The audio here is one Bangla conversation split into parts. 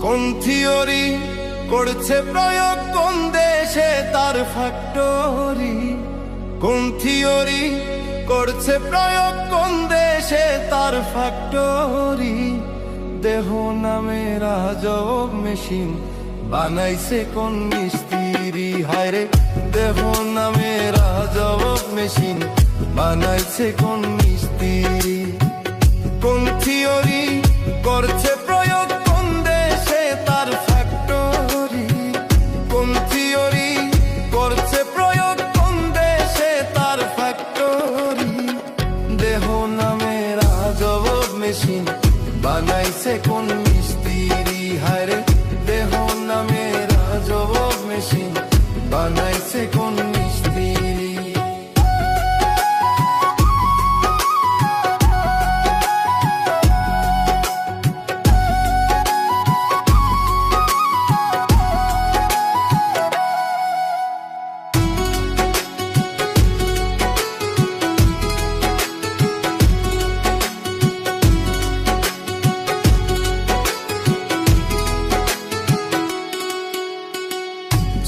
কোন থিওরি করছে প্রয়োগ, কোন দেশে তার ফ্যাক্টরি? কোন থিওরি করছে প্রয়োগ, কোন দেশে তার ফ্যাক্টরি? দেহ নামের আজব মেশিন বানাইছে কোন মিস্ত্রি? হায়রে দেহ নামের আজব মেশিন বানাইছে কোন মিস্ত্রি? কোন থিওরি করছে প্রয়োগ, কোন দেশে তার ফ্যাক্টরি? কোন থিওরি করছে প্রয়োগ, কোন দেশে তার ফ্যাক্টরি? দেহ নামের আজব মেশিন বানাইছে কোন মিস্ত্রি? হায়রে দেহ নামের আজব মেশিন বানাইছে কোন মিস্ত্রি?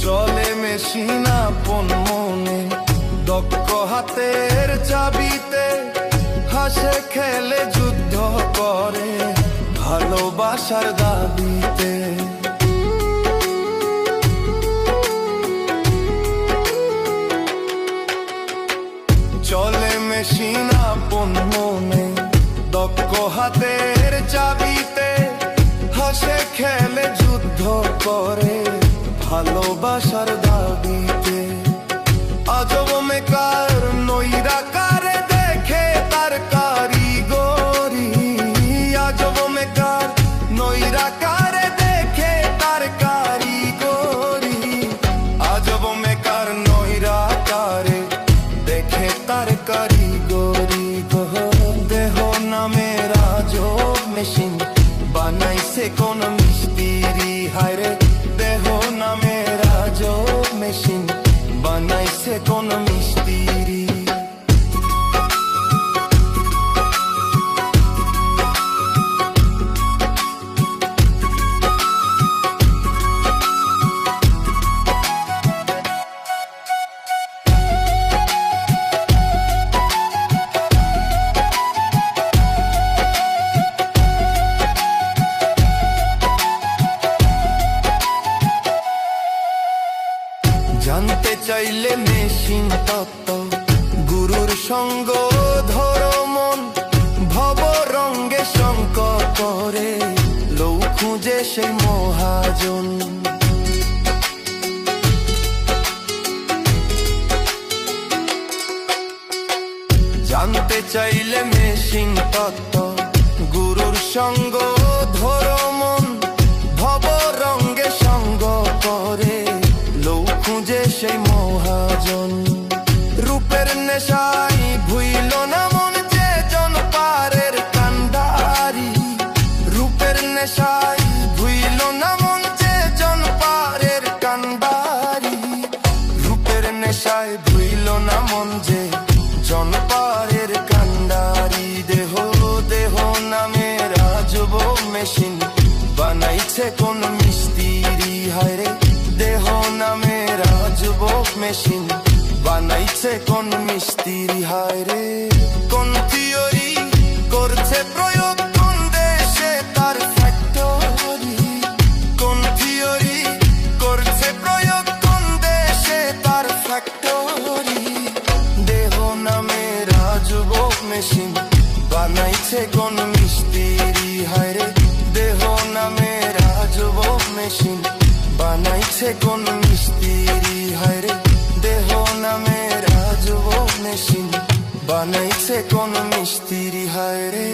চলে মেশিন আপন মনে, দক্ষ হাতের চাবিতে, হাসে খেলে যুদ্ধ করে ভালোবাসার দাবিতে। চলে মেশিন আপন মনে, দক্ষ হাতের চাবিতে, হাসে খেলে যুদ্ধ করে ভালোবাসার দাবিতে। আজব মেকার নইরা কারে দেখে তার কারিগরি? আজব মেকার নইরা কারে দেখে তার কারিগরি? আজব মেকার নইরা কারে দেখে তার কারিগরি? দেহ নামের আজব মেশিন বানাইছে কোন মিস্ত্রি? হায়রে দেহ নামের আজব মেশিন বানাইছে কোন মিস্ত্রি? জানতে চাইলে মেশিন তত্ত্ব, গুরুর সঙ্গ ধরো মন, ভব রঙ্গে শঙ্ক করে লৌ খুঁজে সেই মহাজন। জানতে চাইলে মেশিন তত্ত্ব, গুরুর সঙ্গ ধরো মন, ভব রঙ্গে সঙ্গ করে লৌ খুঁজে সেই মহাজন। রূপের নেশাই ভুইল না মন যে জন পারের কান্ডারি? রূপের নেশাই ভুইল না মন যে জন পারের কান্ডারি? রূপের নেশায় ভুইল না মন যে জন পারের কান্ডারি? দেহ দেহ নামের আজব মেশিন বানাইছে কোন মিস্ত্রি? হায়রে দেহ নামের আজব মেশিন বানাইছে কোন মিস্ত্রি? হায়রে কোন থিওরি করছে প্রয়োগ, কোন দেশে তার ফ্যাক্টরি? কোন থিওরি করছে প্রয়োগ, কোন দেশে তার ফ্যাক্টরি? দেহ নামের আজব মেশিন বানাইছে কোন মিস্ত্রি? হায়রে দেহ নামের আজব মেশিন বানাইছে কোন মিস্ত্রি? হায়রে দেহ নামের আজব মেশিন বানাইছে কোন মিস্ত্রি? হায়রে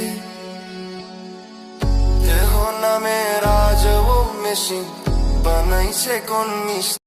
দেহ নামের আজব মেশিন বানাইছে কোন মিস্ত্রি?